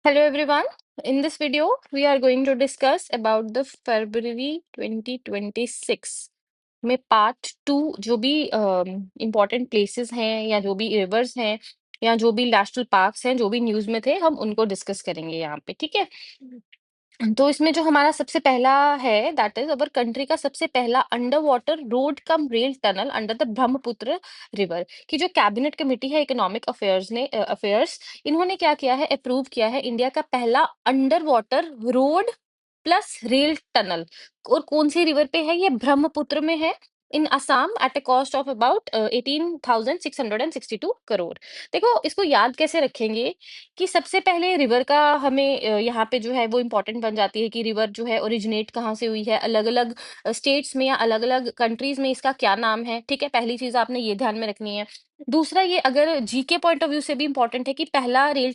Hello everyone. In this video, we are going to discuss about the February 2026 में part two जो भी important places हैं या जो भी रिवर्स हैं या जो भी नेशनल पार्क्स हैं जो भी न्यूज़ में थे हम उनको डिस्कस करेंगे यहाँ पे, ठीक है। तो इसमें जो हमारा सबसे पहला है दैट इज अवर कंट्री का सबसे पहला under water road cum rail tunnel under the Brahmaputra river की जो कैबिनेट कमेटी है इकोनॉमिक अफेयर्स ने अफेयर्स इन्होंने क्या किया है, अप्रूव किया है इंडिया का पहला under water road plus rail tunnel. और कौन सी रिवर पे है ये? ब्रह्मपुत्र में है, in Assam at a cost of about 18,662 crore. देखो इसको याद कैसे रखेंगे कि सबसे पहले रिवर का हमें यहाँ पे जो है वो इम्पोर्टेंट बन जाती है कि रिवर जो है ओरिजिनेट कहाँ से हुई है, अलग अलग स्टेट्स में या अलग अलग कंट्रीज में इसका क्या नाम है, ठीक है। पहली चीज आपने ये ध्यान में रखनी है। दूसरा, ये अगर जीके पॉइंट ऑफ व्यू से भी इम्पोर्टेंट है कि पहला रेल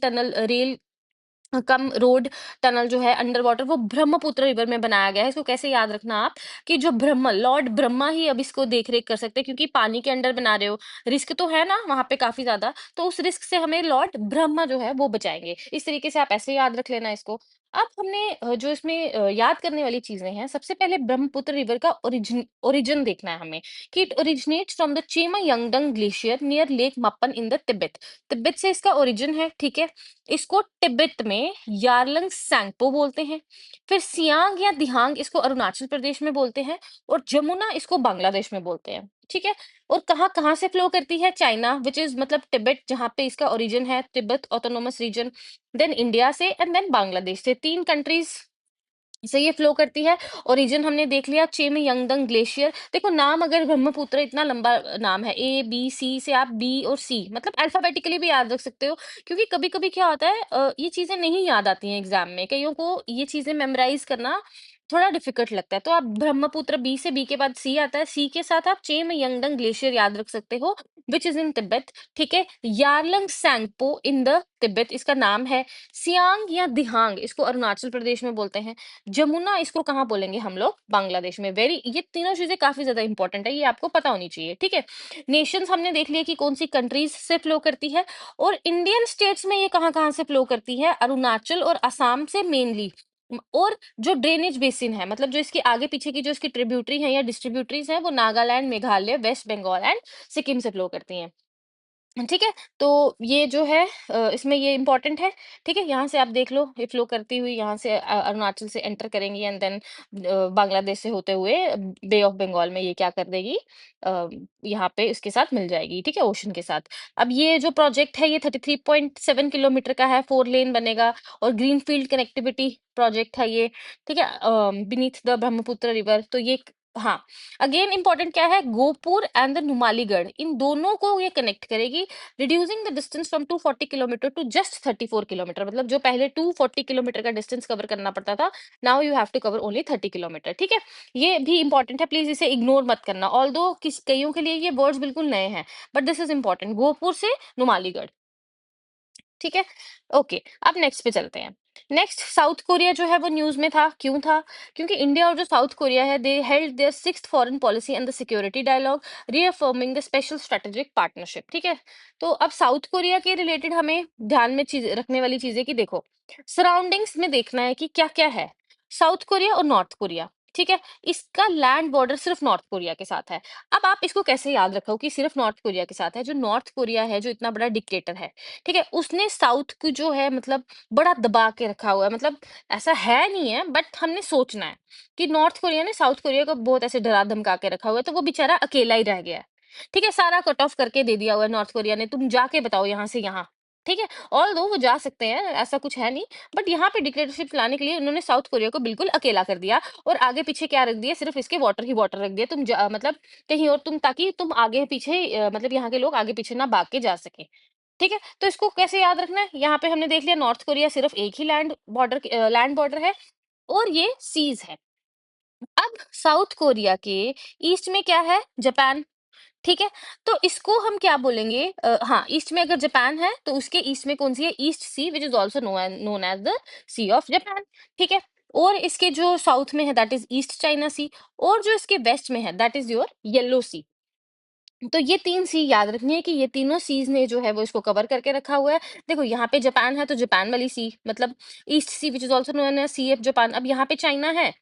कम रोड टनल जो है अंडर वाटर वो ब्रह्मपुत्र रिवर में बनाया गया है। इसको कैसे याद रखना आप कि जो ब्रह्म लॉर्ड ब्रह्मा ही अब इसको देख रेख कर सकते हैं, क्योंकि पानी के अंडर बना रहे हो, रिस्क तो है ना वहां पे काफी ज्यादा, तो उस रिस्क से हमें लॉर्ड ब्रह्मा जो है वो बचाएंगे। इस तरीके से आप ऐसे याद रख लेना इसको। अब हमने जो इसमें याद करने वाली चीजें हैं, सबसे पहले ब्रह्मपुत्र रिवर का ओरिजिन ओरिजिन देखना है हमें कि it originates from the Chema Yungdung glacier near lake Mapam in the Tibet. Tibet से इसका ओरिजिन है, ठीक है। इसको तिब्बत में यारलंग सैंगपो बोलते हैं। फिर सियांग या दिहांग इसको अरुणाचल प्रदेश में बोलते हैं। और जमुना इसको बांग्लादेश में बोलते हैं, ठीक है। और कहाँ कहाँ से फ्लो करती है? चाइना विच इज मतलब तिब्बत जहाँ पे इसका ओरिजिन है, Tibet autonomous region, then India से एंड देन बांग्लादेश से, तीन कंट्रीज से ये फ्लो करती है। ओरिजिन हमने देख लिया चेम यंगडंग ग्लेशियर। देखो नाम अगर ब्रह्मपुत्र इतना लंबा नाम है, A B C से आप बी और सी मतलब अल्फाबेटिकली भी याद रख सकते हो, क्योंकि कभी कभी क्या होता है ये चीजें नहीं याद आती हैं एग्जाम में, कईयों को ये चीजें मेमोराइज करना थोड़ा डिफिकल्ट लगता है। तो आप ब्रह्मपुत्र बी से, बी के बाद सी आता है, सी के साथ आप चेम यंगडंग ग्लेशियर याद रख सकते हो विच इज इन तिब्बत, ठीक है। यारलंग सैंगपो इन द तिब्बत इसका नाम है। सियांग या दिहांग इसको अरुणाचल प्रदेश में बोलते हैं। जमुना इसको कहाँ बोलेंगे हम लोग? बांग्लादेश में। वेरी, ये तीनों चीजें काफी ज्यादा इंपॉर्टेंट है, ये आपको पता होनी चाहिए, ठीक है। नेशंस हमने देख लिया कि कौन सी कंट्रीज से फ्लो करती है। और इंडियन स्टेट्स में ये कहाँ कहाँ से फ्लो करती है? अरुणाचल और असम से मेनली। और जो ड्रेनेज बेसिन है, मतलब जो इसके आगे पीछे की जो इसकी ट्रिब्यूटरी है या डिस्ट्रीब्यूटरीज है, वो नागालैंड, मेघालय, वेस्ट बंगाल एंड सिक्किम से फ्लो करती हैं, ठीक है। तो ये जो है इसमें ये इंपॉर्टेंट है, ठीक है। यहाँ से आप देख लो ये फ्लो करती हुई यहाँ से अरुणाचल से एंटर करेंगी एंड देन बांग्लादेश से होते हुए बे ऑफ बंगाल में ये क्या कर देगी, यहाँ पे इसके साथ मिल जाएगी, ठीक है, ओशन के साथ। अब ये जो प्रोजेक्ट है ये 33.7 किलोमीटर का है, 4 लेन बनेगा और ग्रीनफील्ड कनेक्टिविटी प्रोजेक्ट है ये, ठीक है, बीनीथ द ब्रह्मपुत्र रिवर। तो ये हाँ, अगेन इंपॉर्टेंट क्या है, गोपुर एंड द नुमालीगढ़ इन दोनों को ये कनेक्ट करेगी, reducing the distance from 240 kilometre to just 34 kilometre. मतलब जो पहले 240 किलोमीटर का डिस्टेंस कवर करना पड़ता था, now you have to cover only 30 kilometre, ठीक है। ये भी इंपॉर्टेंट है, प्लीज इसे इग्नोर मत करना, ऑल्दो किस कईयों के लिए ये वर्ड्स बिल्कुल नए हैं, but this is important, Gopur से नुमालीगढ़, ठीक है। ओके, अब नेक्स्ट पे चलते हैं। नेक्स्ट, साउथ कोरिया जो है वो न्यूज में था, क्यों था? क्योंकि इंडिया और जो साउथ कोरिया है they held their sixth foreign policy and the security dialogue reaffirming the special strategic partnership, ठीक है। तो अब साउथ कोरिया के रिलेटेड हमें ध्यान में चीज रखने वाली चीजें कि देखो सराउंडिंग्स में देखना है कि क्या क्या है। साउथ कोरिया और नॉर्थ कोरिया, ठीक है, इसका लैंड बॉर्डर सिर्फ नॉर्थ कोरिया के साथ है। अब आप इसको कैसे याद रखो कि सिर्फ नॉर्थ कोरिया के साथ है? जो नॉर्थ कोरिया है, जो इतना बड़ा डिक्टेटर है, ठीक है, उसने साउथ को जो है मतलब बड़ा दबा के रखा हुआ है। मतलब ऐसा है नहीं है, बट हमने सोचना है कि नॉर्थ कोरिया ने साउथ कोरिया को बहुत ऐसे डरा धमका के रखा हुआ है, तो वो बेचारा अकेला ही रह गया है, ठीक है। सारा कट ऑफ करके दे दिया हुआ है नॉर्थ कोरिया ने, तुम जाके बताओ यहाँ से यहाँ, ठीक है। ऑल दो वो जा सकते हैं, ऐसा कुछ है नहीं, बट यहाँ पे डिक्टेटरशिप लाने के लिए उन्होंने साउथ कोरिया को बिल्कुल अकेला कर दिया। और आगे पीछे क्या रख दिया? सिर्फ इसके वाटर ही वाटर रख दिया, मतलब कहीं और तुम, ताकि तुम आगे पीछे मतलब यहाँ के लोग आगे पीछे ना भाग के जा सके, ठीक है। तो इसको कैसे याद रखना है? यहाँ पे हमने देख लिया नॉर्थ कोरिया सिर्फ एक ही लैंड बॉर्डर है और ये सीज है। अब साउथ कोरिया के ईस्ट में क्या है? जापान, ठीक है। तो इसको हम क्या बोलेंगे? हाँ, ईस्ट में अगर जापान है तो उसके ईस्ट में कौन सी है? East Sea which is also known as the Sea of Japan, ठीक है। और इसके जो साउथ में है that is East China Sea, और जो इसके वेस्ट में है that is your Yellow Sea, तो ये 3 सी याद रखनी है कि ये तीनों सीज़ ने जो है वो इसको कवर करके रखा हुआ है। देखो यहाँ पे जापान है तो जापान वाली सी, मतलब East Sea which is also known as Sea of Japan. अब यहाँ पे चाइना है,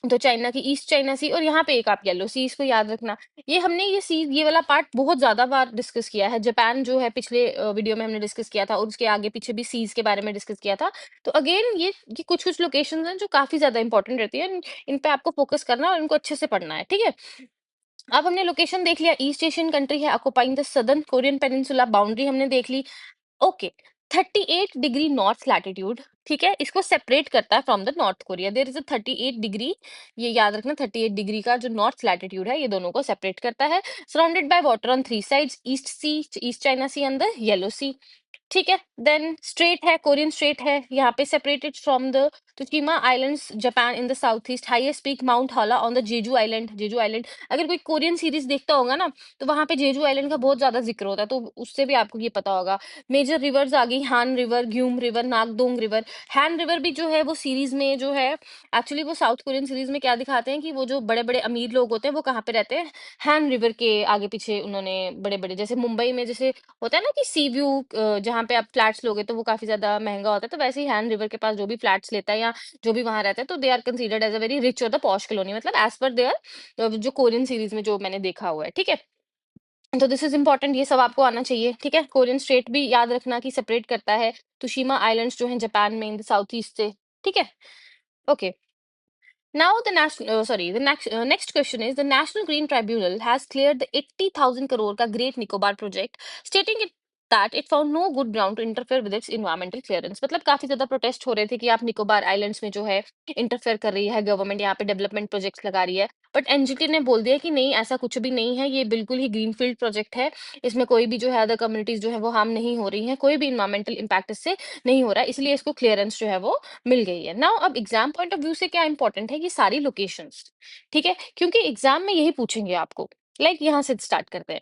तो चाइना की ईस्ट चाइना सी, और यहाँ पे एक आप येलो सी, इसको याद रखना। ये हमने ये सी, ये वाला पार्ट बहुत ज़्यादा बार डिस्कस किया है। जापान जो है पिछले वीडियो में हमने डिस्कस किया था, और उसके आगे पीछे भी सीज़ के बारे में डिस्कस किया था। तो अगेन ये कुछ-कुछ लोकेशंस हैं जो काफ़ी ज़्यादा इंपॉर्टेंट रहती है। इन पे आपको फोकस करना है और इनको अच्छे से पढ़ना है, ठीक है? अब हमने लोकेशन देख लिया, ईस्ट एशियन कंट्री है occupying the southern Korean peninsula, boundary हमने देख ली। ओके, 38 डिग्री नॉर्थ लैटिट्यूड, ठीक है, इसको सेपरेट करता है from the North Korea. There is a 38 degree, ये याद रखना, 38 डिग्री का जो नॉर्थ लैटिट्यूड है ये दोनों को सेपरेट करता है। Surrounded by water on three sides, East Sea, East China Sea and the Yellow Sea, ठीक है। देन स्ट्रेट है, कोरियन स्ट्रेट है यहाँ पे, separated from the Tsushima Islands, Japan in the south east. Highest peak Mount Halla on the Jeju Island, Jeju Island. अगर कोई Korean series देखता होगा ना, तो वहां पे जेजू आइलैंड का बहुत ज्यादा जिक्र होता है, तो उससे भी आपको ये पता होगा। मेजर रिवर्स आ गई, हान रिवर, ग्यूम रिवर, नागदोंग रिवर। हैन रिवर भी जो है वो सीरीज में जो है, एक्चुअली वो साउथ कोरियन सीरीज में क्या दिखाते हैं कि वो जो बड़े बड़े अमीर लोग होते हैं वो कहाँ पे रहते हैं, हैन रिवर के आगे पीछे। उन्होंने बड़े बड़े, जैसे मुंबई में जैसे होता है ना कि सी व्यू, जहाँ पे आप फ्लैट्स लोगे तो वो काफी ज्यादा महंगा होता है, तो वैसे ही हैन रिवर के पास जो भी फ्लैट्स लेता है या जो भी वहां रहता है, तो they are considered as a very rich और द पॉश कॉलोनी, मतलब एज पर देयर जो कोरियन सीरीज में जो मैंने देखा हुआ है, ठीक है। तो दिस इज इंपॉर्टेंट, ये सब आपको आना चाहिए, ठीक है। कोरियन स्ट्रेट भी याद रखना कि सेपरेट करता है तुशिमा आइलैंड्स जो है जापान में इन द साउथ ईस्ट से, ठीक है। Okay, now the national, sorry, the next question is, the National Green Tribunal has cleared the 80,000 crore का Great Nicobar project, stating it that it found no good ground to interfere with its environmental clearance। मतलब काफी ज्यादा protest हो रहे थे कि आप Nicobar islands में जो है इंटरफेयर कर रही है गवर्नमेंट, यहाँ पे डेवलपमेंट प्रोजेक्ट्स लगा रही है। बट एनजीटी ने बोल दिया कि नहीं, ऐसा कुछ भी नहीं है, ये बिल्कुल ही ग्रीनफील्ड प्रोजेक्ट है, इसमें कोई भी जो है अदर कम्युनिटीज जो है वो हार्म नहीं हो रही है, कोई भी इन्वायरमेंटल इम्पैक्ट इससे नहीं हो रहा है, इसलिए इसको क्लियरेंस जो है वो मिल गई है। नाउ अब एग्जाम पॉइंट ऑफ व्यू से क्या इंपॉर्टेंट है कि सारी लोकेशंस, ठीक है, क्योंकि एग्जाम में यही पूछेंगे आपको। यहाँ से स्टार्ट करते हैं,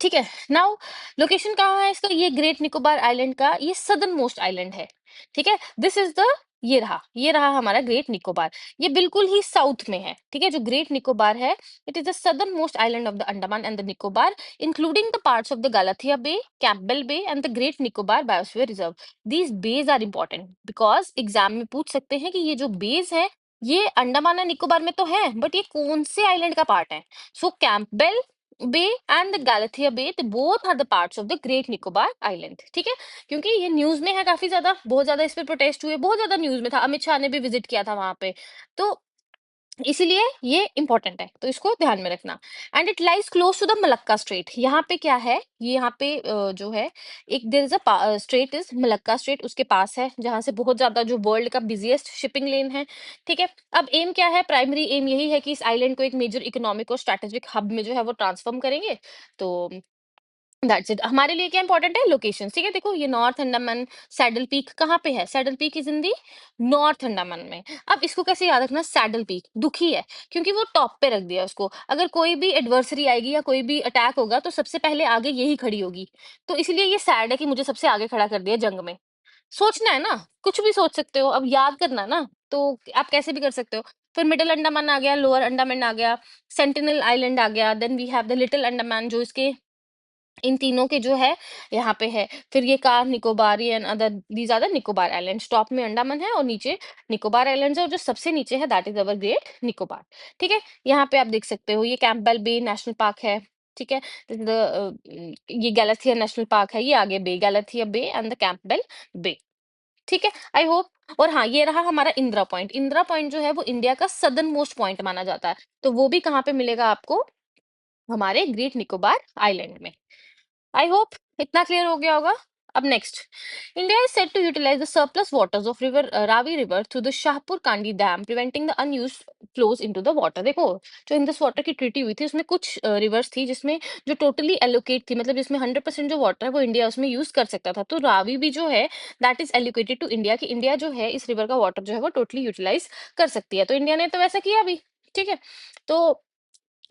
ठीक है। नाउ लोकेशन कहाँ है इसका, ये ग्रेट निकोबार आइलैंड का ये सदर्न मोस्ट आइलैंड है, ठीक है। दिस इज द, ये रहा हमारा ग्रेट निकोबार, ये बिल्कुल ही साउथ में है, ठीक है। जो ग्रेट निकोबार है, it is the southernmost island of the Andaman and the Nicobar, including the parts of the Galathea Bay, Campbell Bay and the Great Nicobar biosphere reserve. These bays are important because exam में पूछ सकते हैं कि ये जो beige है ये Andaman and Nicobar में तो है, बट ये कौन से आइलैंड का पार्ट है। सो Campbell Bay and the Galathea Bay, they both are the parts of the Great Nicobar Island, ठीक है। क्योंकि ये न्यूज में है काफी ज्यादा, बहुत ज्यादा इस पे प्रोटेस्ट हुए, बहुत ज्यादा न्यूज में था, अमित शाह ने भी विजिट किया था वहां पे, तो इसीलिए ये इंपॉर्टेंट है, तो इसको ध्यान में रखना। And it lies close to the Malacca Strait, यहाँ पे क्या है, ये यहाँ पे जो है एक there is a strait is Malacca Strait, उसके पास है, जहां से बहुत ज्यादा जो वर्ल्ड का बिजिएस्ट शिपिंग लेन है, ठीक है। अब एम क्या है, प्राइमरी एम यही है कि इस आइलैंड को एक मेजर इकोनॉमिक और स्ट्रेटेजिक हब में जो है वो ट्रांसफॉर्म करेंगे। तो दैट्स इट, हमारे लिए क्या इंपॉर्टेंट है, लोकेशन, ठीक है। देखो ये नॉर्थ अंडमान, सैडल पीक कहाँ पे है, saddle peak is in the north Andaman में। अब इसको कैसे याद रखना, सैडल पीक दुखी है क्योंकि वो टॉप पे रख दिया उसको, अगर कोई भी एडवर्सरी आएगी या कोई भी अटैक होगा तो सबसे पहले आगे यही खड़ी होगी, तो इसलिए ये सैड है कि मुझे सबसे आगे खड़ा कर दिया जंग में। सोचना है ना, कुछ भी सोच सकते हो, अब याद करना है ना, तो आप कैसे भी कर सकते हो। फिर मिडिल अंडमान आ गया, लोअर अंडमान आ गया, सेंटिनल आइलैंड आ गया, then we have the Little Andaman जो इसके इन तीनों के जो है यहाँ पे है। फिर ये Car Nicobari and other, these are the Nicobar islands, top में अंडमान है और नीचे निकोबार आइलैंड्स है, और जो सबसे नीचे है that is our great Nicobar, ठीक है। यहाँ पे आप देख सकते हो ये कैंपबेल बे नेशनल पार्क है, ठीक है। ये गैलाथिया नेशनल पार्क है, ये आगे बे, गैलाथिया बे एंड द कैंपबेल बे, ठीक है। I hope. और हाँ, ये रहा हमारा इंदिरा पॉइंट, इंदिरा पॉइंट जो है वो इंडिया का सदर्न मोस्ट पॉइंट माना जाता है, तो वो भी कहाँ पे मिलेगा आपको, हमारे ग्रेट निकोबार आइलैंड में। आई होप इतना क्लियर हो गया होगा। अब next, India is set to utilise the surplus waters of river Ravi river through the Shahpur Kandi dam, preventing the unused flows into the water. देखो जो इंडस वाटर की ट्रीटी हुई थी उसमें कुछ रिवर्स थी जिसमें जो टोटली एलोकेट थी, मतलब जिसमें 100% जो वाटर है वो इंडिया उसमें यूज कर सकता था, तो रावी भी जो है that is allocated to India, कि इंडिया जो है इस रिवर का वाटर जो है वो टोटली यूटिलाइज कर सकती है, तो इंडिया ने तो वैसा किया भी, ठीक है। तो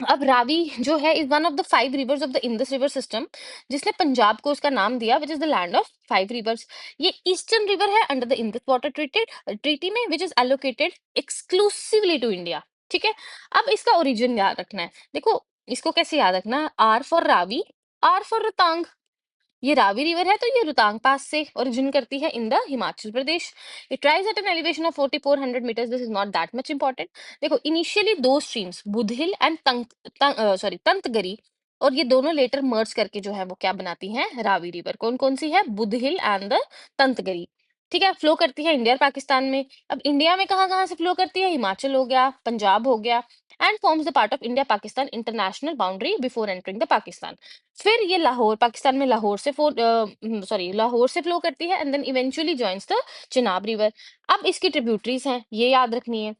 अब रावी जो है is one of the 5 rivers of the Indus river system, जिसने पंजाब को उसका नाम दिया, which is the land of 5 rivers. ये ईस्टर्न रिवर है under the Indus Water Treaty में, which is allocated exclusively to India, ठीक है। अब इसका ओरिजिन याद रखना है, देखो इसको कैसे याद रखना? R for Ravi, R for Rohtang. ये रावी रिवर है तो ये रोहतांग पास से ओरिजिन करती है in the Himachal Pradesh. It rise at an elevation of 4400 metres, this is not that much important. देखो इनिशियली दो स्ट्रीम्स बुधहिल एंड तंतगरी, और ये दोनों लेटर मर्ज करके जो है वो क्या बनाती हैं? रावी रिवर। कौन कौन सी है? बुधहिल एंड द तंतगरी। ठीक है, फ्लो करती है इंडिया और पाकिस्तान में। अब इंडिया में कहाँ कहाँ से फ्लो करती है? हिमाचल हो गया, पंजाब हो गया, and forms the part of India Pakistan international boundary before entering the Pakistan. फिर ये लाहौर, पाकिस्तान में लाहौर से फ्लो करती है and then eventually joins the Chenab river. अब इसकी ट्रिब्यूटरीज हैं, ये याद रखनी है।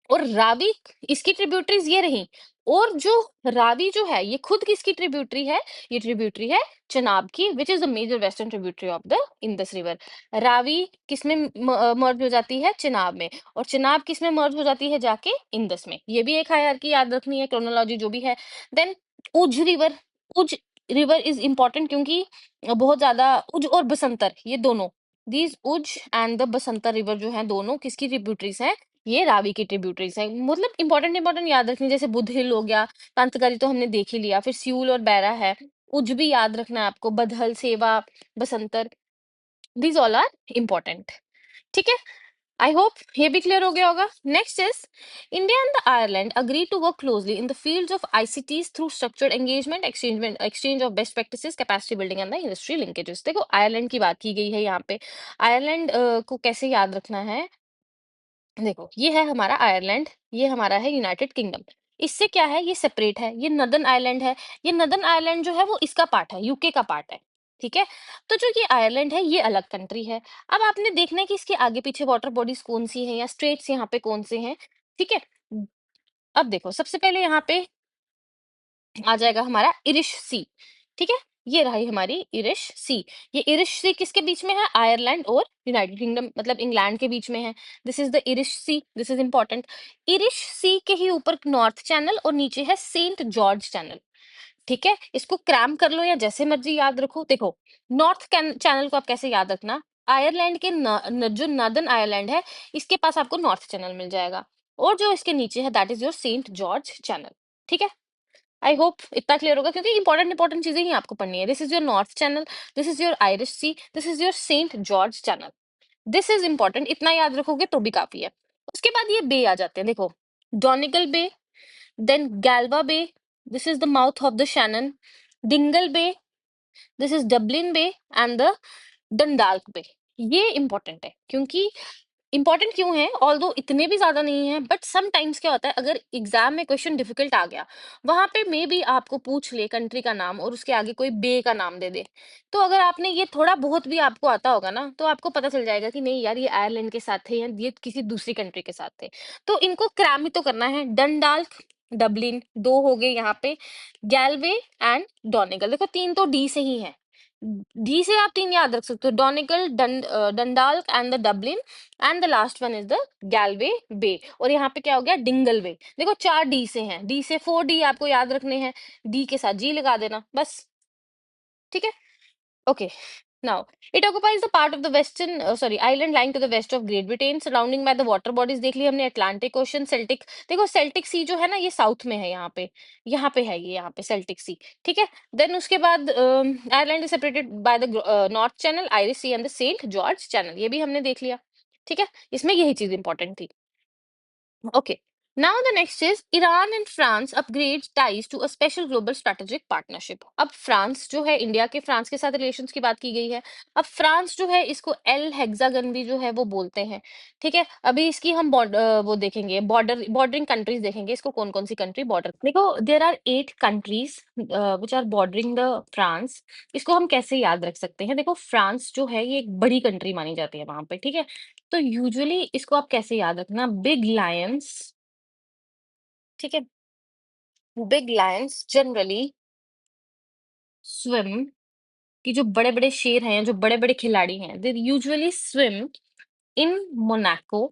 और रावी, इसकी ट्रिब्यूटरीज ये रही। और जो रावी जो है ये खुद किसकी ट्रिब्यूटरी है? ये ट्रिब्यूटरी है चिनाब की, which is the major western tributary of the Indus river. Ravi किसमें मर्ज हो जाती है? चिनाब में। और चिनाब किसमें मर्ज हो जाती है जाके? इंडस में। ये भी एक हायरार्की याद रखनी है, क्रोनोलॉजी जो भी है। देन उज रिवर, उज रिवर इज इंपॉर्टेंट क्योंकि बहुत ज्यादा, उज और बसंतर ये दोनों, दीज उज एंड द बसंतर रिवर जो है दोनों किसकी ट्रिब्यूटरीज हैं? ये रावी की ट्रिब्यूटरीज है। मतलब इंपॉर्टेंट इंपॉर्टेंट याद रखनी, जैसे बुध हिल हो गया, पंतकारी तो हमने देख ही लिया, फिर सियूल और बैरा है। उज भी याद रखना है आपको, Budhil, Sewa, Basantar, these all are important. ठीक है, आई होप ये भी क्लियर हो गया होगा। Next is India and the Ireland agree to work closely in the fields of ICTs through structured engagement, exchange of best practices, capacity building and the industry linkages. देखो Ireland की बात की गई है यहाँ पे। आयरलैंड को कैसे याद रखना है? देखो ये है हमारा आयरलैंड, ये हमारा है यूनाइटेड किंगडम। इससे क्या है? ये सेपरेट है, ये नदर्न आयरलैंड है। ये नदर्न आयरलैंड जो है वो इसका पार्ट है, यूके का पार्ट है। ठीक है, तो जो ये आयरलैंड है ये अलग कंट्री है। अब आपने देखना है कि इसके आगे पीछे वाटर बॉडीज कौन सी हैं या स्ट्रेट्स यहाँ पे कौन से हैं। ठीक है, अब देखो सबसे पहले यहाँ पे आ जाएगा हमारा इरिश सी। ठीक है, ये रही हमारी इरिश सी। ये इरिश सी किसके बीच में है? आयरलैंड और यूनाइटेड किंगडम मतलब इंग्लैंड के बीच में है। This is the Irish Sea, this is important. Irish Sea के ही ऊपर नॉर्थ चैनल और नीचे है सेंट जॉर्ज चैनल। ठीक है, इसको क्रैम कर लो या जैसे मर्जी याद रखो। देखो नॉर्थ चैनल को आप कैसे याद रखना? आयरलैंड के जो नॉर्दर्न आयरलैंड है इसके पास आपको नॉर्थ चैनल मिल जाएगा, और जो इसके नीचे है that is your Saint George Channel. ठीक है, आई होप इतना क्लियर होगा क्योंकि इंपॉर्टेंट इंपॉर्टेंट चीजें ही आपको पढ़नी है। This is your North Channel, this is your Irish Sea, this is your Saint George Channel. This is important, इतना याद रखोगे तो भी काफी है। उसके बाद ये बे आ जाते हैं, देखो Donegal Bay, then Galway Bay, this is the mouth of the Shannon, Dingle Bay, this is Dublin Bay, and the Dundalk Bay. ये इंपॉर्टेंट है क्योंकि इंपॉर्टेंट क्यों है? ऑल्दो इतने भी ज्यादा नहीं है, बट सम टाइम्स क्या होता है अगर एग्जाम में क्वेश्चन डिफिकल्ट आ गया, वहां पे मे बी आपको पूछ ले कंट्री का नाम और उसके आगे कोई बे का नाम दे दे, तो अगर आपने ये थोड़ा बहुत भी आपको आता होगा ना तो आपको पता चल जाएगा कि नहीं यार ये आयरलैंड के साथ थे या ये किसी दूसरी कंट्री के साथ थे। तो इनको क्रैम ही तो करना है। डंडाल्क, डबलिन दो हो गए यहाँ पे, गैलवे एंड डोनेगल। देखो तीन तो डी से ही है, डी से आप तीन याद रख सकते हो, Donegal, Dundalk and the Dublin, and the last one is the Galway Bay. और यहाँ पे क्या हो गया? डिंगल वे। देखो चार डी से हैं, डी से फोर डी आपको याद रखने हैं, डी के साथ जी लगा देना बस। ठीक है, okay. Now, it occupies the part of the island lying to the west of Great Britain, surrounding by the water bodies। देख लिया हमने, अटलांटिक ओशन, सेल्टिक। देखो सेल्टिक सी जो है ना ये साउथ में है, यहाँ पे है ये, यहाँ पे सेल्टिक सी। ठीक है, देन उसके बाद Ireland is separated by the North Channel, Irish Sea and the Saint George Channel. ये भी हमने देख लिया। ठीक है, इसमें यही चीज इंपॉर्टेंट थी। Okay. Now the next is Iran and France upgrades ties to a special global strategic partnership। अब फ्रांस जो है, इंडिया के फ्रांस के साथ रिलेशंस की बात की गई है। अब फ्रांस जो है इसको एल हेक्सागन भी जो है वो बोलते हैं। ठीक है, अभी इसकी हम वो देखेंगे, बॉर्डरिंग कंट्रीज देखेंगे, इसको कौन कौन सी कंट्री बॉर्डर। देखो there are 8 countries which are bordering the France. इसको हम कैसे याद रख सकते हैं? देखो फ्रांस जो है ये एक बड़ी कंट्री मानी जाती है वहां पे। ठीक है, तो यूजुअली इसको आप कैसे याद रखना? Big Lions. ठीक है, बिग लायंस जनरली स्विम, कि जो बड़े बड़े शेर हैं, जो बड़े बड़े खिलाड़ी हैं, they usually swim in Monaco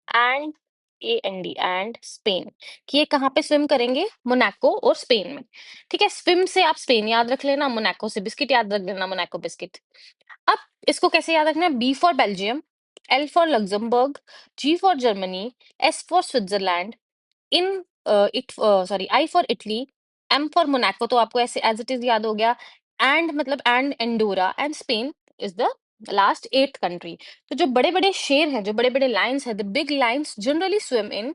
and and Spain. कि ये कहाँ पे स्विम करेंगे? मोनाको और स्पेन में। ठीक है, स्विम से आप स्पेन याद रख लेना, मोनाको से बिस्किट याद रख लेना, मोनाको बिस्किट। अब इसको कैसे याद रखना है? B for Belgium, L for Luxembourg, G for Germany, S for Switzerland, in it sorry I for Italy, M for Monaco, तो आपको ऐसे एज इट इज याद हो गया, एंड मतलब and Andorra, and Spain is the last eight country. तो जो बड़े बड़े शेर हैं, जो बड़े बड़े लाइन्स हैं, the big lines generally swim in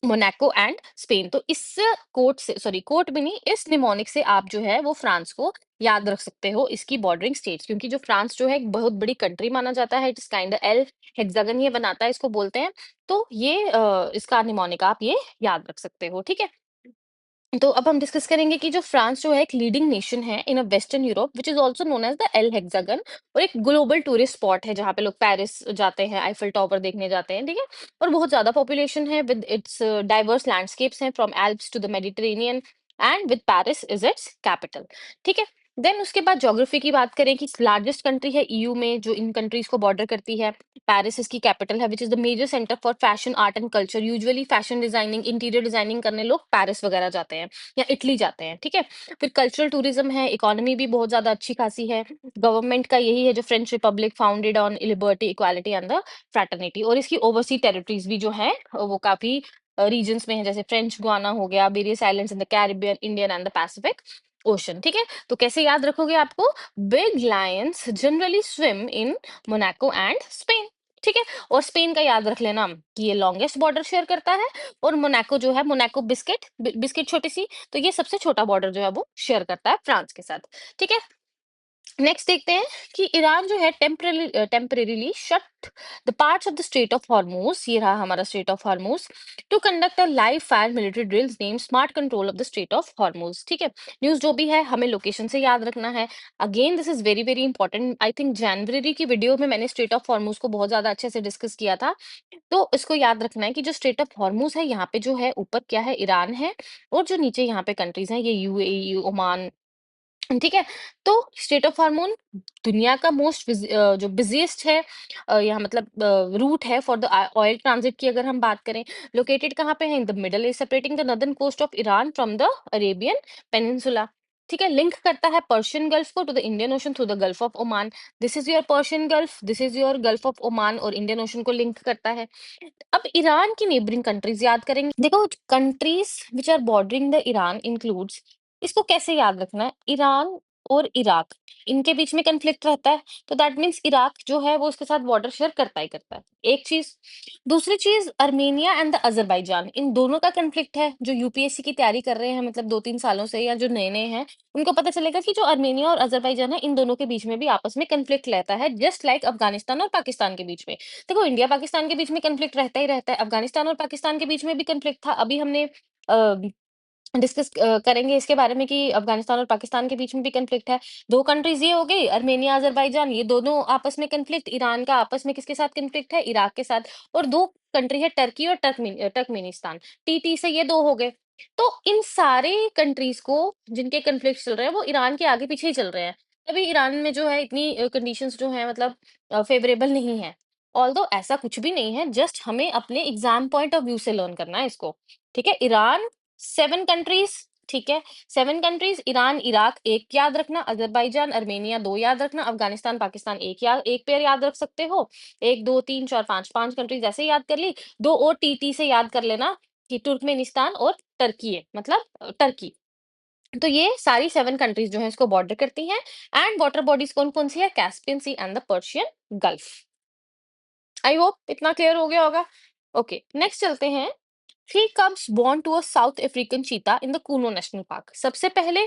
Monaco and Spain. तो इस कोट से, सॉरी कोट भी नहीं, इस निमोनिक से आप जो है वो फ्रांस को याद रख सकते हो, इसकी बॉर्डरिंग स्टेट्स, क्योंकि जो फ्रांस जो है एक बहुत बड़ी कंट्री माना जाता है, इट्स काइंड एल हेक्सागन ये बनाता है, इसको बोलते हैं। तो ये इसका निमोनिक आप ये याद रख सकते हो, ठीक है। तो अब हम डिस्कस करेंगे कि जो फ्रांस जो है एक लीडिंग नेशन है in a western Europe, which is also known as the L hexagon, और एक ग्लोबल टूरिस्ट स्पॉट है जहाँ पे लोग पेरिस जाते हैं, आईफिल टावर देखने जाते हैं, ठीक है। और बहुत ज्यादा पॉपुलेशन है, विद इट्स डाइवर्स लैंडस्केप्स हैं from Alps to the Mediterranean, and with Paris is its capital, ठीक है। देन उसके बाद ज्योग्राफी की बात करें कि लार्जेस्ट कंट्री है ईयू में जो इन कंट्रीज को बॉर्डर करती है, पेरिस इसकी कैपिटल है, which is the major centre for fashion, art and culture. Usually fashion designing, interior designing करने लोग पेरिस वगैरह जाते हैं या इटली जाते हैं, ठीक है। फिर कल्चरल टूरिज्म है, इकोनॉमी भी बहुत ज्यादा अच्छी खासी है। गवर्नमेंट का यही है जो French Republic founded on liberty, equality and the fraternity. और इसकी ओवरसी टेरिटरीज भी जो है वो काफी रीजन्स में है, जैसे फ्रेंच गुआना हो गया, various islands in the Caribbean, Indian and the Pacific ocean, ठीक है। तो कैसे याद रखोगे आपको, big Lions generally swim in Monaco and Spain, ठीक है। और स्पेन का याद रख लेना कि ये लॉन्गेस्ट बॉर्डर शेयर करता है, और मोनाको जो है, मोनाको बिस्किट, बिस्किट छोटी सी, तो ये सबसे छोटा बॉर्डर जो है वो शेयर करता है फ्रांस के साथ, ठीक है। नेक्स्ट देखते हैं कि ईरान जो है temporarily shut the parts of the Strait of Hormuz, ये रहा हमारा Strait of Hormuz, to conduct a live fire military drills name smart control of the Strait of Hormuz, ठीक है। न्यूज जो भी है हमें लोकेशन से याद रखना है। Again this is very very important, I think जनवरी की वीडियो में मैंने स्ट्रेट ऑफ हॉर्मूज को बहुत ज्यादा अच्छे से डिस्कस किया था। तो इसको याद रखना है कि जो स्ट्रेट ऑफ हॉर्मूज है, यहाँ पे जो है ऊपर क्या है, ईरान है, और जो नीचे यहाँ पे कंट्रीज हैं ये यूएई, ओमान, ठीक है। तो स्टेट ऑफ हार्मोन दुनिया का मोस्ट जो बिजिएस्ट है, यहाँ मतलब रूट है फॉर द ऑयल ट्रांजिट की अगर हम बात करें। लोकेटेड कहाँ पे है, in the Middle East, separating the northern coast of Iran from the Arabian peninsula, ठीक है। लिंक करता है पर्शियन गल्फ को to the Indian Ocean through the Gulf of Oman. This is your Persian Gulf, this is your Gulf of Oman, और Indian Ocean को link करता है। अब ईरान की नेबरिंग कंट्रीज याद करेंगे, देखो countries which are bordering the Iran includes, इसको कैसे याद रखना है, ईरान और इराक, इनके बीच में कंफ्लिक्ट रहता है, तो दैट मीन्स इराक जो है वो उसके साथ बॉर्डर शेयर करता ही करता है, एक चीज। दूसरी चीज, अर्मेनिया एंड द अजरबैजान, इन दोनों का कंफ्लिक्ट है। जो यूपीएससी की तैयारी कर रहे हैं मतलब 2-3 सालों से, या जो नए नए हैं, उनको पता चलेगा कि जो अर्मेनिया और अजरबैजान है, इन दोनों के बीच में भी आपस में कंफ्लिक्ट रहता है, जस्ट लाइक अफगानिस्तान और पाकिस्तान के बीच में। देखो इंडिया पाकिस्तान के बीच में कंफ्लिक्ट रहता ही रहता है, अफगानिस्तान और पाकिस्तान के बीच में भी कंफ्लिक्ट था। अभी हमने डिस्कस करेंगे इसके बारे में कि अफगानिस्तान और पाकिस्तान के बीच में भी कंफ्लिक्ट है। दो कंट्रीज ये हो गई, अर्मेनिया, अजरबैजान, ये दोनों आपस में कंफ्लिक्ट। ईरान का आपस में किसके साथ कंफ्लिक्ट है, इराक के साथ। और दो कंट्री है, टर्की और टर्कमेनिस्तान, टीटी से ये दो हो गए। तो इन सारे कंट्रीज को जिनके कंफ्लिक्ट चल रहे हैं वो ईरान के आगे पीछे ही चल रहे हैं। अभी ईरान में जो है इतनी कंडीशंस जो है मतलब फेवरेबल नहीं है। ऑल्दो ऐसा कुछ भी नहीं है, जस्ट हमें अपने एग्जाम पॉइंट ऑफ व्यू से लर्न करना है इसको, ठीक है। ईरान 7 कंट्रीज, ठीक है, 7 कंट्रीज, ईरान इराक एक याद रखना, अजरबैजान अर्मेनिया दो याद रखना, अफगानिस्तान पाकिस्तान एक पेयर याद रख सकते हो। 1 2 3 4 5, 5 कंट्रीज ऐसे याद कर ली। दो और टीटी से याद कर लेना कि तुर्कमेनिस्तान और टर्की है, मतलब टर्की। तो ये सारी 7 कंट्रीज जो है इसको बॉर्डर करती हैं। एंड वाटर बॉडीज कौन कौन सी है, Caspian Sea and the Persian Gulf. I hope इतना क्लियर हो गया होगा। ओके नेक्स्ट चलते हैं। He comes born to a South African cheetah in the Kuno National Park. सबसे पहले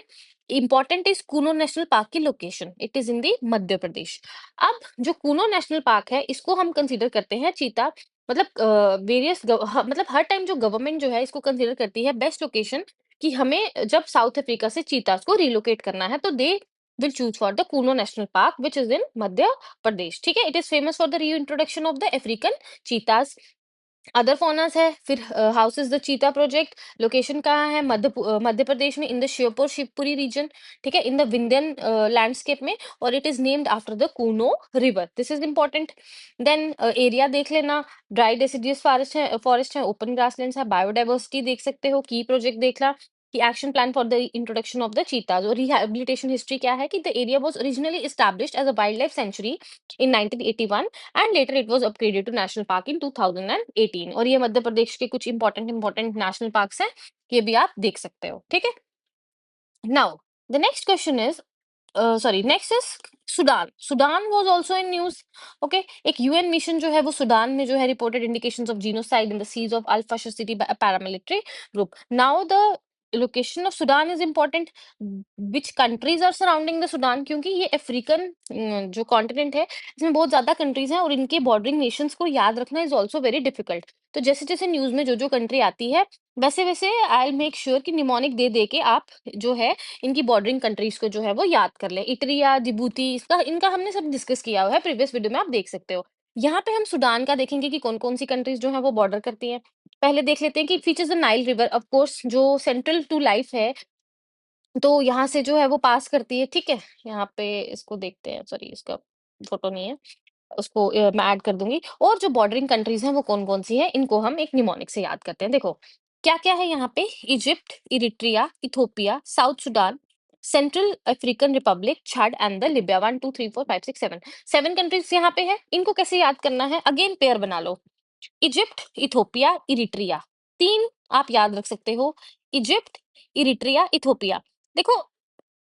important is Kuno National park की लोकेशन, इट इज इन दी मध्य प्रदेश। अब जो कूनो नेशनल पार्क है इसको हम कंसीडर करते हैं चीता, मतलब वेरियस मतलब हर टाइम जो गवर्नमेंट जो है इसको कंसीडर करती है बेस्ट लोकेशन, कि हमें जब साउथ अफ्रीका से चीतास को रिलोकेट करना है तो they will choose for the Kuno National Park which is in Madhya Pradesh, ठीक है। It is famous for the reintroduction of the African cheetahs. Other faunas है, फिर house is the cheetah project, location कहाँ है, मध्य प्रदेश में, in the Sheopur Shivpuri region, ठीक है, in the Vindhyan landscape में, और it is named after the Kuno river, this is important. Then area देख लेना, ड्राई डेसिडियस फॉरेस्ट है, ओपन ग्रासलैंड्स है, बायोडाइवर्सिटी देख सकते हो, की प्रोजेक्ट देखना, कि action plan for the introduction of the cheetahs, और रिहैबिलिटेशन हिस्ट्री क्या है कि the area was originally established as a wildlife sanctuary in 1981 and later it was upgraded to national park in 2018। और ये मध्य प्रदेश के कुछ इंपॉर्टेंट नेशनल पार्क्स हैं, ये भी आप देख सकते हो, ठीक है। Now the next question is next is Sudan. Sudan was also in news. Okay, एक यूएन मिशन जो है वो सूडान में जो है reported indications of genocide in the siege of Al Fasher city by a paramilitary group. Now the location of Sudan is important. Which countries are surrounding the Sudan, क्योंकि ये African जो continent है इसमें बहुत ज्यादा कंट्रीज हैं और इनके बॉर्डरिंग नेशंस को याद रखना इज ऑल्सो वेरी डिफिकल्ट। तो जैसे जैसे न्यूज में जो जो कंट्री आती है वैसे वैसे आई मेक श्योर कि निमोनिक दे दे के आप जो है इनकी बॉर्डरिंग कंट्रीज को जो है वो याद कर ले। इटरिया, जिबूती, इसका इनका हमने सब डिस्कस किया हुआ है प्रीवियस वीडियो में, आप देख सकते हो। यहाँ पे हम सूडान का देखेंगे कि कौन कौन सी कंट्रीज जो है वो बॉर्डर करती हैं। पहले देख लेते हैं कि features the Nile river, of course जो सेंट्रल टू लाइफ है, तो यहाँ से जो है वो पास करती है, ठीक है। यहाँ पे इसको देखते हैं, सॉरी इसका फोटो नहीं है, उसको मैं ऐड कर दूंगी। और जो बॉर्डरिंग कंट्रीज हैं वो कौन कौन सी हैं, इनको हम एक निमोनिक से याद करते हैं। देखो क्या क्या है यहाँ पे, Egypt, Eritrea, Ethiopia, South Sudan, Central African Republic, Chad and the Libya. 1 2 3 4 5 6 7 7 countries यहाँ पे है। इनको कैसे याद करना है, अगेन पेयर बना लो, इजिप्ट, इथोपिया, इरिट्रिया। तीन आप याद रख सकते हो, इजिप्ट, इरिट्रिया, इथोपिया। देखो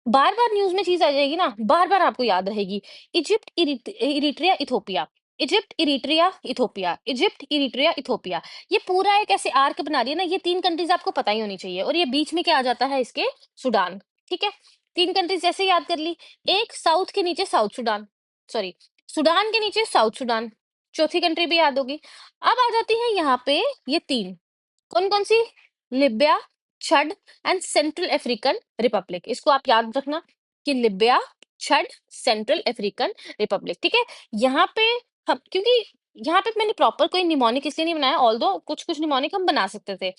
बार बार न्यूज में चीज आ जाएगी ना, बार बार आपको याद रहेगी। Egypt, Eritrea, Ethiopia, Egypt, Eritrea, Ethiopia, Egypt, Eritrea, Ethiopia. ये पूरा एक ऐसे आर्क बना रही है ना, ये तीन कंट्रीज आपको पता ही होनी चाहिए। और ये बीच में क्या आ जाता है इसके, सूडान, ठीक है। तीन कंट्रीज जैसे याद कर ली, एक साउथ के नीचे साउथ सूडान, सॉरी सूडान के नीचे साउथ सूडान, चौथी कंट्री भी याद होगी। अब आ जाती है यहाँ पे ये तीन, कौन कौन सी, लिबिया, छड एंड सेंट्रल अफ्रीकन रिपब्लिक। इसको आप याद रखना कि लिबिया, छड, सेंट्रल अफ्रीकन रिपब्लिक, ठीक है। यहाँ पे हम, क्योंकि यहाँ पे मैंने प्रॉपर कोई निमोनिक इसलिए नहीं बनाया, ऑल्दो कुछ कुछ निमोनिक हम बना सकते थे,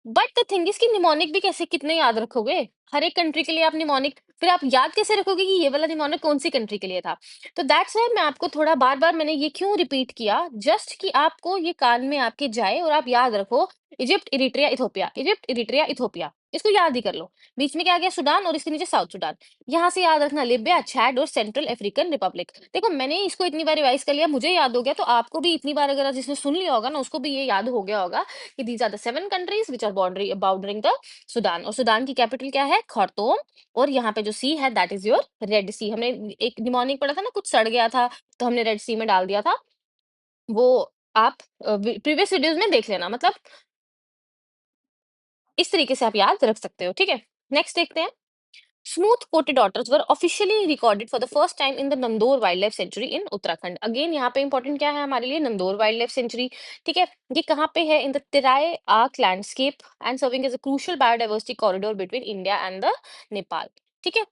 बट द थिंग इज कि निमोनिक भी कैसे कितने याद रखोगे, हर एक कंट्री के लिए आप निमोनिक, फिर आप याद कैसे रखोगे कि ये वाला निमोनिक कौन सी कंट्री के लिए था। तो दैट्स व्हाई मैं आपको थोड़ा बार बार मैंने ये क्यों रिपीट किया, जस्ट कि आपको ये कान में आपके जाए और आप याद रखो, Egypt, Eritrea, Ethiopia, Egypt, Eritrea, Ethiopia, इसको याद ही कर लो। बीच में क्या आ गया, सूडान, और इसके नीचे साउथ सूडान। यहाँ से याद रखना लिबिया, छाड और सेंट्रल अफ्रीकन रिपब्लिक। देखो मैंने इसको इतनी बार रिवाइज कर लिया, मुझे याद हो गया, तो आपको भी इतनी बार अगर जिसने सुन लिया होगा ना उसको भी ये याद हो गया होगा कि these are the 7 countries which are bordering the Sudan. और सूडान की कैपिटल क्या है, खार्तूम। और यहाँ पे जो सी है दैट इज योर रेड सी। हमने एक निमोनिक पढ़ा था ना, कुछ सड़ गया था तो हमने रेड सी में डाल दिया था, वो आप प्रीवियस वीडियोस में देख लेना, मतलब इस तरीके से आप याद रख सकते हो, ठीक है। नेक्स्ट देखते हैं, smooth coated otters were officially recorded for the first time in the Nandhaur wildlife sanctuary in Uttarakhand. Again यहाँ पे इंपॉर्टेंट क्या है हमारे लिए, नंदोर वाइल्ड लाइफ सेंचुरी, ठीक है। ये कहाँ पे है, in the Terai arc landscape and serving as a crucial biodiversity corridor between India and the Nepal, ठीक है।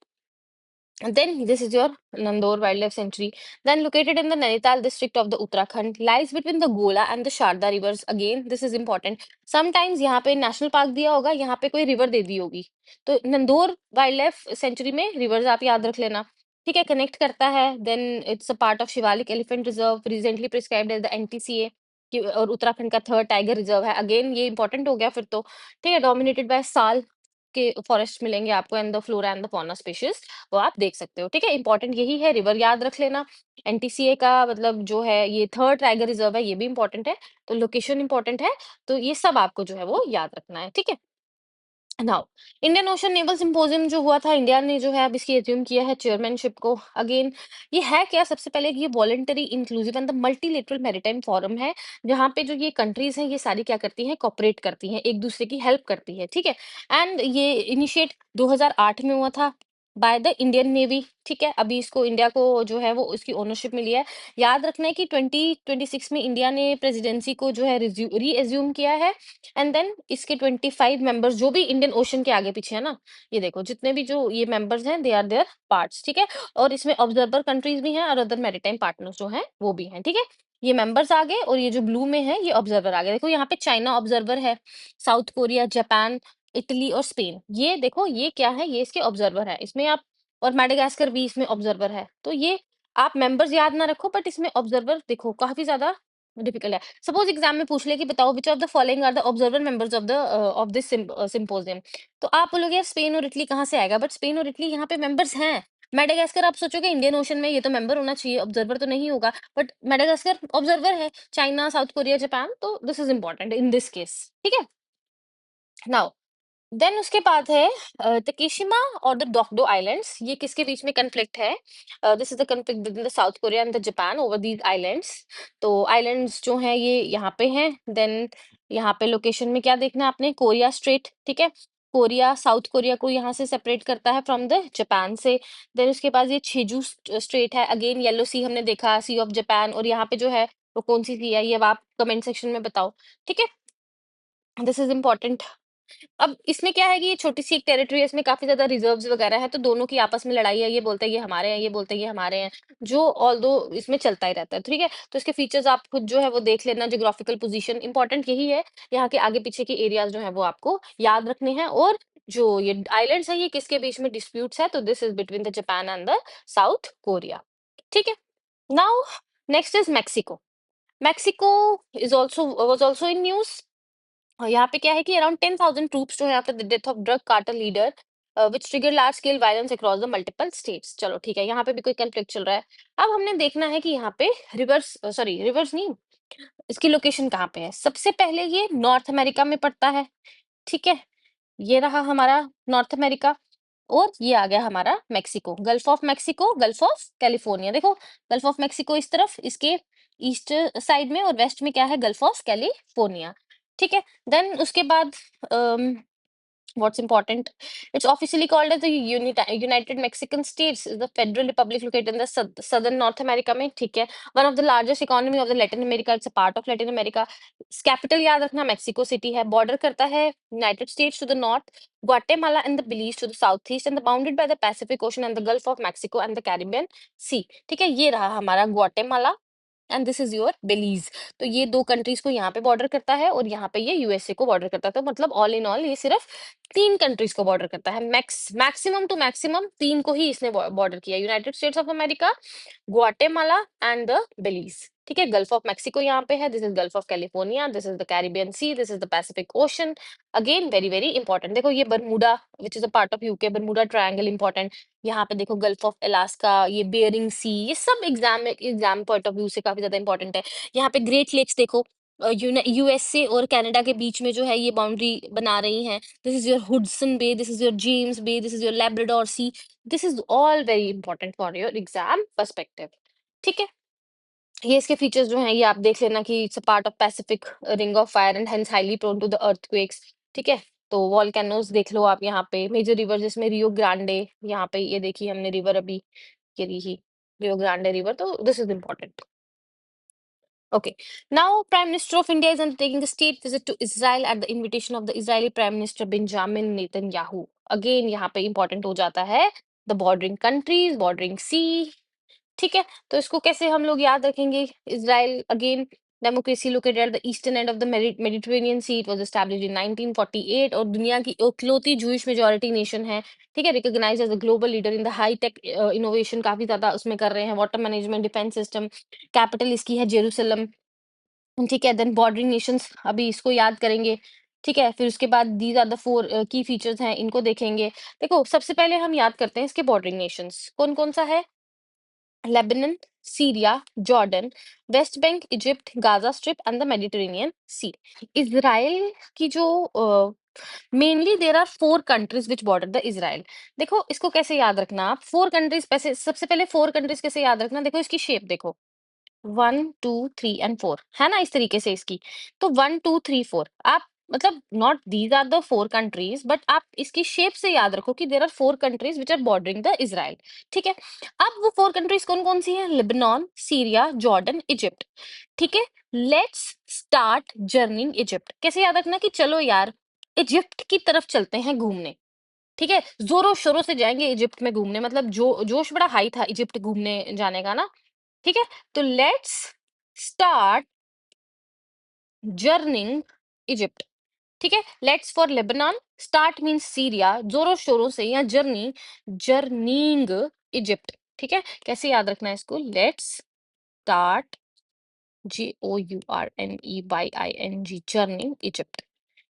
Then this is your Nandor Wildlife Sanctuary. Then located in the Nainital district of the Uttarakhand, lies between the Gola and the Sharda rivers. Again, this is important. Sometimes यहाँ पे national park दिया होगा, यहाँ पे कोई river दे दी होगी, तो नंदोर वाइल्ड लाइफ सेंचुरी में रिवर्स आप याद रख लेना, ठीक है। कनेक्ट करता है, then it's a part of Shivalik elephant reserve, recently prescribed as the NTCA, और उत्तराखंड का थर्ड टाइगर रिजर्व है। अगेन ये इंपॉर्टेंट हो गया फिर तो, ठीक है। डोमिनेटेड बाय साल के फॉरेस्ट मिलेंगे आपको and the flora and the fauna species, वो आप देख सकते हो, ठीक है। इंपॉर्टेंट यही है, रिवर याद रख लेना। एनटीसीए का मतलब जो है ये थर्ड टाइगर रिजर्व है, ये भी इंपॉर्टेंट है, तो लोकेशन इंपॉर्टेंट है, तो ये सब आपको जो है वो याद रखना है, ठीक है। Now Indian ocean naval symposium जो हुआ था, इंडिया ने जो है अब इसकी एज्यूम किया है चेयरमैनशिप को। अगेन ये है क्या, सबसे पहले ये voluntary inclusive and the multilateral maritime forum है, जहाँ पे जो ये कंट्रीज हैं ये सारी क्या करती हैं, कॉपरेट करती हैं, एक दूसरे की हेल्प करती है, ठीक है। एंड ये इनिशिएट 2008 में हुआ था बाय द इंडियन नेवी, ठीक है। अभी इसको इंडिया को जो है वो इसकी ओनरशिप मिली है। याद रखना है कि 2026 में इंडिया ने प्रेसिडेंसी को जो है री एज्यूम किया है। एंड देन इसके 25 मेंबर्स जो भी इंडियन ओशन के आगे पीछे है ना, ये देखो जितने भी जो ये मेंबर्स हैं दे आर देयर पार्ट्स, ठीक है। और इसमें ऑब्जर्वर कंट्रीज भी हैं और अदर मैरीटाइम पार्टनर्स जो हैं वो भी हैं, ठीक है। ये मेंबर्स आ गए और ये जो ब्लू में है ये ऑब्जर्वर आ गए। देखो यहाँ पे चाइना ऑब्जर्वर है, साउथ कोरिया, जापान, इटली और स्पेन, ये देखो ये क्या है, ये इसके ऑब्जर्वर है इसमें आप, और मेडागास्कर भी इसमें ऑब्जर्वर है। तो ये आप मेंबर्स याद ना रखो, बट इसमें ऑब्जर्वर देखो काफी ज्यादा डिफिकल्ट है। सपोज एग्जाम में पूछ ले कि बताओ which of the following are the observer members of this symposium, तो आप बोलोगे यार स्पेन और इटली कहाँ से आएगा, बट स्पेन और इटली यहाँ पे मेंबर्स हैं। मेडागास्कर आप सोचोगे इंडियन ओशन में, ये तो मेंबर होना चाहिए, ऑब्जर्वर तो नहीं होगा, बट मेडागास्कर ऑब्जर्वर है। चाइना, साउथ कोरिया, जापान, तो this is important in this case. ठीक है। नाउ देन उसके बाद है तकेशिमा और द डोक्डो आइलैंड्स। ये किसके बीच में कन्फ्लिक्ट है? This is the conflict between the south Korea and the Japan over these islands. तो आइलैंड्स जो हैं ये यहाँ पे हैं। देन यहाँ पे लोकेशन में क्या देखना है आपने? Korea straight. ठीक है। कोरिया साउथ कोरिया को यहाँ से सेपरेट करता है फ्रॉम द जापान से। देन उसके बाद ये छेजू स्ट्रेट है, अगेन येलो सी हमने देखा, सी ऑफ जापान, और यहाँ पे जो है वो कौन सी सी है ये अब आप कमेंट सेक्शन में बताओ। ठीक है। This is important. अब इसमें क्या है कि ये छोटी सी एक टेरिटरी है, इसमें काफी ज्यादा रिजर्व्स वगैरह है, तो दोनों की आपस में लड़ाई है, ये बोलते हैं ये हमारे हैं, ये बोलते हैं ये हमारे हैं, जो ऑल दो इसमें चलता ही रहता है। ठीक है। तो इसके फीचर्स आप खुद जो है वो देख लेना। जोग्राफिकल पोजीशन इंपॉर्टेंट यही है, यहाँ के आगे पीछे के एरियाज जो है वो आपको याद रखने हैं। और जो ये आइलैंड्स है ये किसके बीच में डिस्प्यूट्स है, तो this is between the Japan and the south Korea. ठीक है। Now next is Mexico. Mexico is also was also in news. और यहाँ पे क्या है कि अराउंड 10,000 ट्रूप्स जो है after the death of drug cartel leader which trigger large scale violence across the multiple states. चलो ठीक है, यहाँ पे भी कोई कंफ्लिक्ट चल रहा है। अब हमने देखना है कि यहाँ पे रिवर्स, सॉरी रिवर्स नहीं, इसकी लोकेशन कहाँ पे है। सबसे पहले ये नॉर्थ अमेरिका में पड़ता है। ठीक है। ये रहा हमारा नॉर्थ अमेरिका, और ये आ गया हमारा Mexico, gulf of Mexico, gulf of California. देखो गल्फ ऑफ मेक्सिको इस तरफ इसके ईस्ट साइड में, और वेस्ट में क्या है? Gulf of California. ठीक है। देन उसके बाद what's important, it's officially called as the United Mexican States, is the federal republic located in the southern North America में। ठीक है। one of the largest economy of the Latin America, it's a part of Latin America। Capital याद रखना Mexico City है। Border करता है United States to the north, Guatemala and the Belize to the southeast, and the bounded by the Pacific Ocean and the Gulf of Mexico and the Caribbean Sea। ठीक है। ये रहा हमारा Guatemala and this is your Belize. तो ये दो countries को यहाँ पे बॉर्डर करता है, और यहाँ पे ये यूएसए को बॉर्डर करता है। तो मतलब ऑल इन ऑल ये सिर्फ 3 कंट्रीज को बॉर्डर करता है। मैक्सिमम टू मैक्सिमम 3 को ही इसने बॉर्डर किया, United States of America, Guatemala and the Belize. ठीक है। गल्फ ऑफ मेक्सिको यहाँ पे है, this is Gulf of California, this is the Caribbean Sea, this is the Pacific Ocean. Again very very important. देखो ये Bermuda which is a part of UK, Bermuda Triangle important. यहाँ पे देखो Gulf of Alaska, ये Bering Sea, ये सब exam point of view से काफी ज्यादा इंपॉर्टेंट है। यहाँ पे ग्रेट लेक्स देखो, यूएसए और कनाडा के बीच में जो है ये बाउंड्री बना रही हैं। This is your Hudson Bay, this is your James Bay, this is your Labrador Sea. This is all very important for your exam perspective. ठीक है। ये इसके फीचर्स जो हैं ये आप देख लेना कि it's a part of Pacific Ring of Fire and hence highly prone to the earthquakes. ठीक है। तो वॉल्केनोज देख लो आप, यहाँ पे मेजर रिवर जिसमें रियो ग्रांडे, यहाँ पे ये देखिए हमने रिवर अभी ये रही रियो ग्रांडे रिवर, तो this is important. Okay. Now, Prime Minister of India is undertaking a state visit to Israel at the invitation of the Israeli Prime Minister Benjamin Netanyahu. Again, यहाँ पे important हो जाता है the bordering countries, bordering sea। ठीक है। तो इसको कैसे हम लोग याद रखेंगे? Israel again democracy located at the eastern end of the Mediterranean Sea. It was established in 1948 और दुनिया की इकलौती Jewish majority nation है। ठीक है। Recognized as a global leader in the high tech innovation, काफी ज्यादा उसमें कर रहे हैं, water management, defense system। Capital इसकी है जेरूसलम। ठीक है। देन बॉर्डरिंग नेशंस अभी इसको याद करेंगे। ठीक है। फिर उसके बाद दीज आर द 4 की फीचर्स हैं, इनको देखेंगे। देखो सबसे पहले हम याद करते हैं इसके बॉर्डरिंग नेशंस कौन कौन सा है। Lebanon, Syria, Jordan, West Bank, Egypt, Gaza Strip and the Mediterranean Sea. Israel की जो mainly there are 4 countries which border the Israel. देखो इसको कैसे याद रखना आप, 4 कंट्रीज पैसे, सबसे पहले 4 कंट्रीज कैसे याद रखना, देखो इसकी शेप देखो, 1 2 3 एंड 4 है ना, इस तरीके से इसकी। तो 1 2 3 4 आप मतलब not these are the 4 countries, but आप इसकी शेप से याद रखो कि there are 4 countries which are bordering the Israel. ठीक है। अब वो 4 कंट्रीज कौन कौन सी हैं? Lebanon, Syria, Jordan, Egypt. ठीक है। Let's start journeying Egypt. कैसे याद रखना कि चलो यार इजिप्ट की तरफ चलते हैं घूमने। ठीक है। जोरों शोरों से जाएंगे इजिप्ट में घूमने, मतलब जोश बड़ा हाई था इजिप्ट घूमने जाने का ना। ठीक है। तो लेट्स स्टार्ट जर्निंग इजिप्ट। ठीक है। Let's for Lebanon, start means Syria, जोरों शोरों से, या जर्नी जर्निंग इजिप्ट। ठीक है। कैसे याद रखना है इसको? Let's start JOURNEYING, journey Egypt,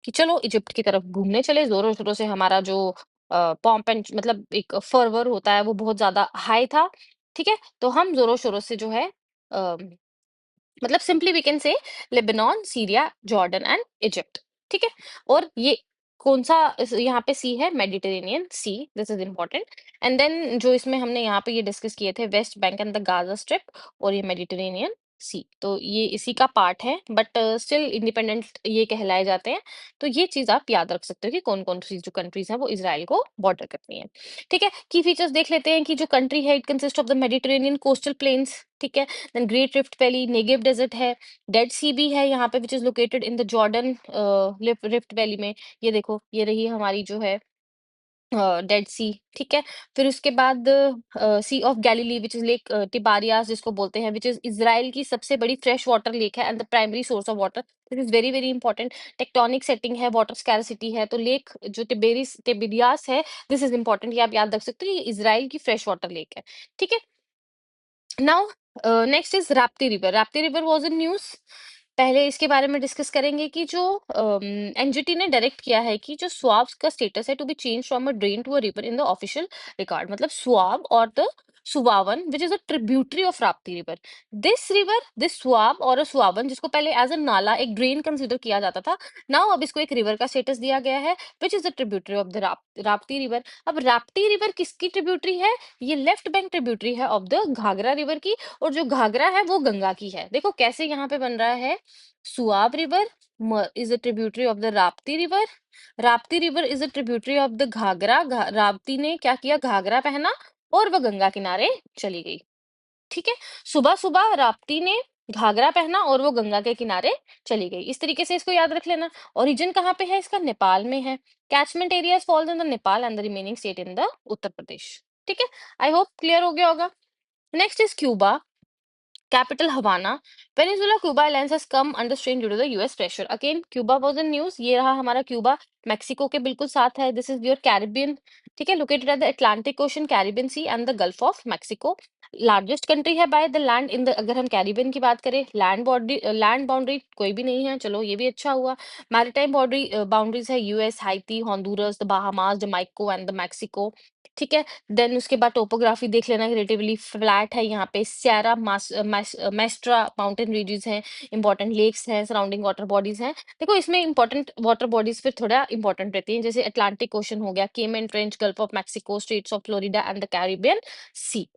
कि चलो इजिप्ट की तरफ घूमने चले जोरों शोरों से। हमारा जो पॉम्प एंड मतलब एक फर्वर होता है वो बहुत ज्यादा हाई था। ठीक है, तो हम जोरों शोरों से जो है मतलब simply we can say Lebanon, Syria, Jordan and Egypt. ठीक है, और ये कौन सा यहाँ पे सी है? Mediterranean sea, this is important. And then जो इसमें हमने यहाँ पे ये डिस्कस किए थे, West Bank and the Gaza Strip और ये मेडिटेरेनियन सी, तो ये इसी का पार्ट है, बट स्टिल इंडिपेंडेंट ये कहलाए जाते हैं। तो ये चीज आप याद रख सकते हो कि कौन कौन सी जो कंट्रीज हैं वो इसराइल को बॉर्डर करती हैं। ठीक है, की फीचर्स देख लेते हैं कि जो कंट्री है it consist of the Mediterranean coastal plains. ठीक है, then Great Rift Valley, Negev Desert है, डेड सी भी है यहाँ पे which is located in the Jordan Rift Valley में। ये देखो, ये रही हमारी जो है डेड सी। ठीक है, फिर उसके बाद Sea of Galilee which is Lake Tiberias जिसको बोलते हैं, विच इज इजराइल की सबसे बड़ी फ्रेश वाटर लेक है and the primary source of water. This is very very important. Tectonic setting है, वाटर स्कैरसिटी है, तो लेक जो टिबेरियास है, दिस इज इंपॉर्टेंट, ये आप याद रख सकते हो, ये इजराइल की फ्रेश वाटर लेक है। ठीक है, now next is Rapti river. Rapti river was in news. पहले इसके बारे में डिस्कस करेंगे कि जो एनजीटी ने डायरेक्ट किया है कि जो स्वाब का स्टेटस है to be change from a drain to a river in the official record, मतलब स्वाब और the Subawan which is a tributary of Rapti river. This Suab और अ सुबावन, जिसको पहले एज अ नाला एक ड्रेन कंसिडर किया जाता था, नाउ अब इसको एक रिवर का स्टेटस दिया गया है which is the tributary of the Rapti river. अब राप्ती रिवर किसकी ट्रिब्यूटरी है? ये लेफ्ट बैंक ट्रिब्यूटरी है ऑफ द घाघरा रिवर की, और जो घाघरा है वो गंगा की है। देखो कैसे यहाँ पे बन रहा है, Suab river is a tributary of the Rapti river, Rapti river is a tributary of the Ghaghara, Rapti ने क्या किया, घाघरा पहना और वह गंगा किनारे चली गई। ठीक है, सुबह सुबह राप्ती ने घाघरा पहना और वो गंगा के किनारे चली गई। इस तरीके से इसको याद रख लेना। ओरिजिन कहाँ पे है इसका? नेपाल में है। Catchment areas falls in the Nepal and the remaining state in the Uttar Pradesh. ठीक है, आई होप क्लियर हो गया होगा। Next is Cuba, capital Havana. Peninsula Cuba Islands has come under strain due to the US pressure. Again, Cuba was in news. ये रहा हमारा Cuba, Mexico के बिल्कुल साथ है। This is your Caribbean. ठीक है, located at the Atlantic Ocean, Caribbean Sea and the Gulf of Mexico. Largest country है by the land in the, अगर हम कैरिबियन की बात करें, लैंड बाउंड्री कोई भी नहीं है, चलो ये भी अच्छा हुआ। मैरिटाइम बाउंड्रीज है US, Haiti, Honduras, the Bahamas, Jamaica and the Mexico. ठीक है, देन उसके बाद टोपोग्राफी देख लेना, रिलेटिवली फ्लैट है यहाँ पे। स्यारा मेस्ट्रा माउंटेन रीजन है, इंपॉर्टेंट लेक्स हैं, सराउंडिंग वाटर बॉडीज हैं। देखो इसमें इंपॉर्टेंट वाटर बॉडीज फिर थोड़ा इंपॉर्टेंट रहती हैं, जैसे अटलांटिक ओशन हो गया, Cayman Trench, Gulf of Mexico, Straits of Florida and the Caribbean Sea.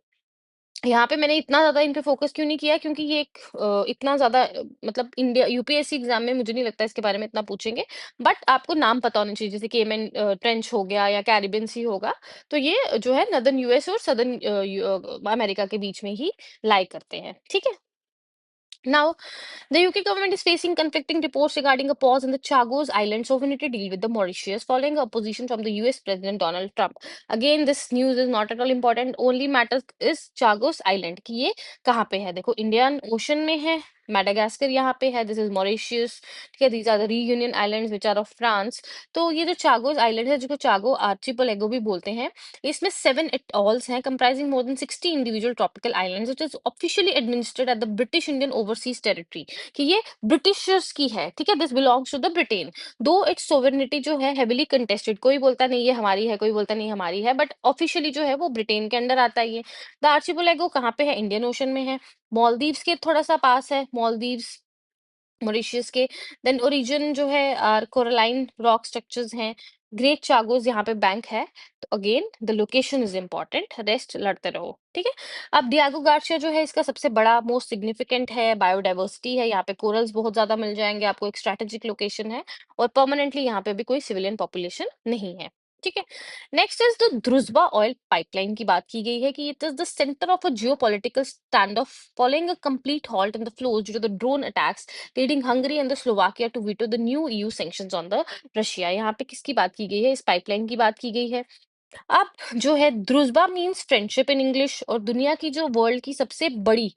यहाँ पे मैंने इतना ज्यादा इन पे फोकस क्यों नहीं किया, क्योंकि ये एक इतना ज्यादा मतलब इंडिया यूपीएससी एग्जाम में मुझे नहीं लगता इसके बारे में इतना पूछेंगे। बट आपको नाम पता होना चाहिए, जैसे केमन ट्रेंच हो गया या कैरिबियन सी होगा, तो ये जो है नदर्न यूएस और सदर्न अमेरिका के बीच में ही लाई करते हैं। ठीक है, now the UK government is facing conflicting reports regarding a pause in the Chagos Island sovereignty deal with the Mauritius following opposition from the US President Donald Trump. Again, this news is not at all important. Only matters is Chagos Island कि ये कहाँ पे है। देखो Indian ocean में है, Madagascar यहाँ पे है, दिस इज मॉरिशियस। ठीक है, these are the Reunion islands which are of France. तो ये जो चागोस आइलैंड है, जिसको चागो आर्चिपेलागो भी बोलते हैं, इसमें 7 एटॉल्स हैं comprising more than 60 individual tropical islands, it is officially administered at the British Indian Overseas Territory, कि ये ब्रिटिशर्स की है। ठीक है, this belongs to the Britain. Though its sovereignty जो है हेविली कंटेस्टेड, कोई बोलता नहीं ये हमारी है, कोई बोलता नहीं हमारी है, बट ऑफिशियली जो है वो ब्रिटेन के अंडर आता है ये। द आर्चिपेलागो कहाँ पे है? इंडियन ओशन में है। मॉलदीव्स के थोड़ा सा पास है, मॉलदीव्स मॉरिशियस के। देन ओरिजिन जो है आर कोरलाइन रॉक स्ट्रक्चर्स हैं। ग्रेट चागोस यहाँ पे बैंक है। तो again the location is important, rest लड़ते रहो। ठीक है, अब डियागो गार्सिया जो है इसका सबसे बड़ा मोस्ट सिग्निफिकेंट है, बायोडाइवर्सिटी है, यहाँ पे कोरल्स बहुत ज्यादा मिल जाएंगे आपको, एक स्ट्रेटेजिक लोकेशन है, और परमानेंटली यहाँ पे भी कोई सिविलियन पॉपुलेशन नहीं है। ठीक है, next is the Druzhba oil pipeline की बात की गई है कि it is the centre of a geopolitical standoff following a complete halt in the flows due to the drone attacks leading Hungary and the Slovakia to veto the new EU sanctions on the Russia। यहाँ पे किसकी बात की गई है? इस pipeline की बात की गई है। अब जो है Druzhba means friendship in English, और दुनिया की जो वर्ल्ड की सबसे बड़ी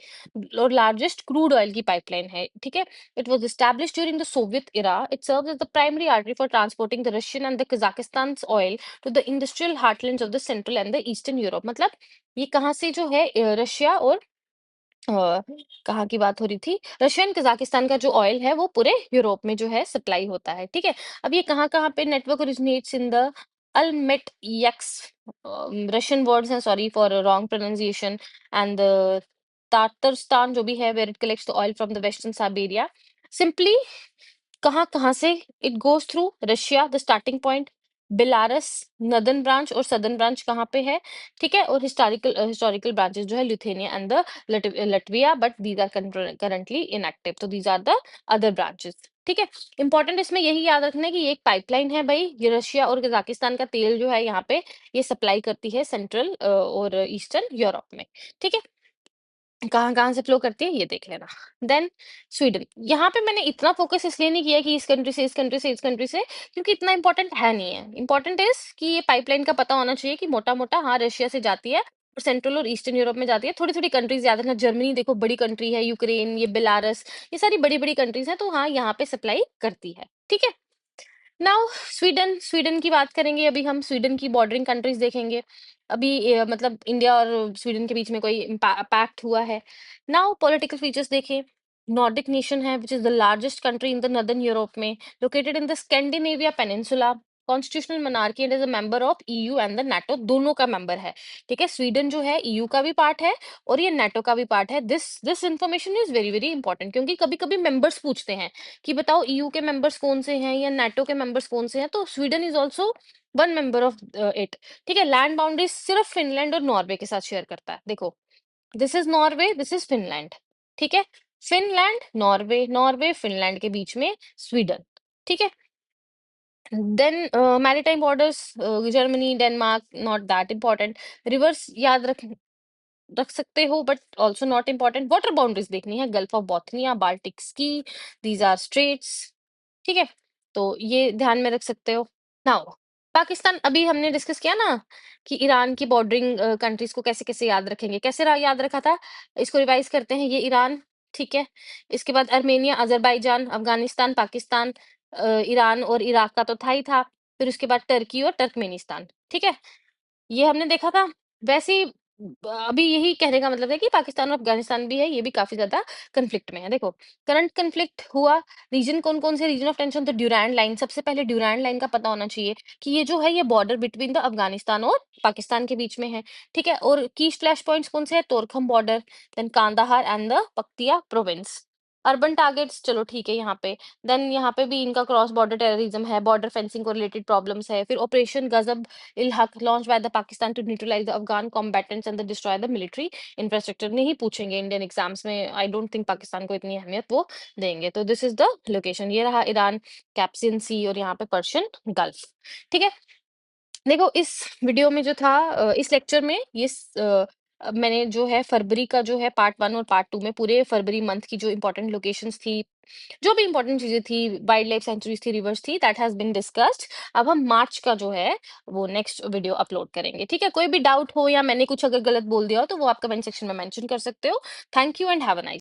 और लार्जेस्ट क्रूड ऑयल की पाइपलाइन है। ठीक है, it was established during the Soviet era, it serves as the primary artery for transporting the Russian and the Kazakhstan oil to the industrial heartlands of the Central and the Eastern Europe. मतलब ये कहाँ से जो है Russia और अ, कहाँ की बात हो रही थी? रशिया एंड कज़ाकिस्तान का जो ऑयल है वो पूरे यूरोप में जो है सप्लाई होता है, ठीक है? अब ये कहाँ-कहाँ पे network originates in the Almetyevsk Russian words हैं, sorry for wrong pronunciation, and Tatarstan जो भी है where it collects the oil from the Western Siberia. Simply कहाँ-कहाँ से? It goes through Russia, the starting point, Belarus, northern branch और southern branch कहाँ पे है, ठीक है? और हिस्टोरिकल ब्रांचेस जो है Lithuania and the Latvia, but these are currently inactive, तो these are the other branches, ठीक है? इंपॉर्टेंट इसमें यही याद रखना है कि ये एक पाइपलाइन है भई, ये रशिया और कज़ाकिस्तान का तेल जो है यहाँ पे ये सप्लाई करती है सेंट्रल और ईस्टर्न यूरोप में, ठीक है? कहाँ-कहाँ से फ्लो करती है ये देख लेना। देन स्वीडन, यहाँ पे मैंने इतना फोकस इसलिए नहीं किया कि इस कंट्री से, इस कंट्री से, इस कंट्री से, क्योंकि इतना इंपॉर्टेंट है नहीं है। इंपॉर्टेंट इज़ कि ये पाइपलाइन का पता होना चाहिए कि मोटा-मोटा हाँ, रशिया से जाती है और सेंट्रल और ईस्टर्न यूरोप में जाती है। थोड़ी-थोड़ी कंट्रीज़ याद रखना, जर्मनी देखो बड़ी कंट्री है, यूक्रेन, ये बेलारस, ये सारी बड़ी-बड़ी कंट्रीज़ हैं, तो हाँ, यहाँ पे सप्लाई करती है। ठीक है? नाउ स्वीडन, स्वीडन की बात करेंगे अभी हम, स्वीडन की बॉर्डरिंग कंट्रीज देखेंगे। अभी मतलब इंडिया और स्वीडन के बीच में कोई पैक्ट हुआ है। नाउ पॉलिटिकल फीचर्स देखें, नॉर्डिक नेशन है which is the largest country in the northern Europe में, located in the Scandinavia peninsula, constitutional monarchy and is a member of EU and the NATO, दोनों का member है। ठीक है, Sweden जो है ईयू का भी पार्ट है और ये नाटो का भी पार्ट है। This information is very very important, क्योंकि कभी कभी मेंबर्स पूछते हैं कि बताओ ईयू के मेंबर्स कौन से हैं या नाटो के मेंबर्स कौन से हैं, तो Sweden is also one member of it. ठीक है, लैंड बाउंड्री सिर्फ फिनलैंड और नॉर्वे के साथ शेयर करता है। देखो, this is Norway, this is Finland. ठीक है, फिनलैंड, नॉर्वे, नॉर्वे फिनलैंड के बीच में स्वीडन। ठीक है, then maritime borders, Germany, Denmark, not that important. Rivers याद रख रख सकते हो but also not important. Water boundaries देखनी है, Gulf of Bothnia, Baltic Sea, these are straits. ठीक है, तो ये ध्यान में रख सकते हो। नाउ पाकिस्तान, अभी हमने डिस्कस किया ना कि ईरान की बॉर्डरिंग कंट्रीज को कैसे कैसे याद रखेंगे, कैसे याद रखा था, इसको रिवाइज करते हैं। ये ईरान, ठीक है, इसके बाद Armenia, Azerbaijan, Afghanistan, Pakistan, Iran और इराक का तो था ही था, फिर उसके बाद टर्की और तुर्कमेनिस्तान। ठीक है, ये हमने देखा था। वैसे ही अभी यही कहने का मतलब है कि पाकिस्तान और अफगानिस्तान भी है, ये भी काफ़ी ज़्यादा कॉन्फ्लिक्ट में है। देखो, करंट कॉन्फ्लिक्ट हुआ, रीजन कौन-कौन से रीजन ऑफ टेंशन, तो ड्यूरैंड लाइन, सबसे पहले ड्यूरैंड लाइन का पता होना चाहिए कि ये जो है ये बॉर्डर बिटवीन द अफगानिस्तान और पाकिस्तान के बीच में है। ठीक है, और की फ्लैश पॉइंट्स कौन से हैं, Torkham border, then Kandahar and the Paktia province. Urban targets, चलो ठीक है यहाँ पे, देन यहाँ पे भी इनका क्रॉस बॉर्डर टेररिज्म है, बॉर्डर फेंसिंग को रिलेटेड प्रॉब्लम्स है, फिर ऑपरेशन गजब इल हक launched by the Pakistan to neutralize the Afghan combatants and the destroy the military infrastructure। नहीं पूछेंगे इंडियन एग्जाम्स में, आई डोंट थिंक पाकिस्तान को इतनी अहमियत वो देंगे। तो दिस इज द लोकेशन, ये रहा ईरान, कैप्सियन सी और यहाँ पे पर्शियन गल्फ। ठीक है, देखो इस वीडियो में जो था इस लेक्चर में मैंने जो है फरवरी का जो है पार्ट 1 और पार्ट 2 में पूरे फरवरी मंथ की जो इंपॉर्टेंट लोकेशंस थी, जो भी इंपॉर्टेंट चीजें थी, वाइल्ड लाइफ सेंचुरीज थी, रिवर्स थी, दैट हैज बीन डिस्कस्ड। अब हम मार्च का जो है वो नेक्स्ट वीडियो अपलोड करेंगे। ठीक है, कोई भी डाउट हो या मैंने कुछ अगर गलत बोल दिया हो तो वो आप कमेंट सेक्शन में मेंशन कर सकते हो। Thank you and have a nice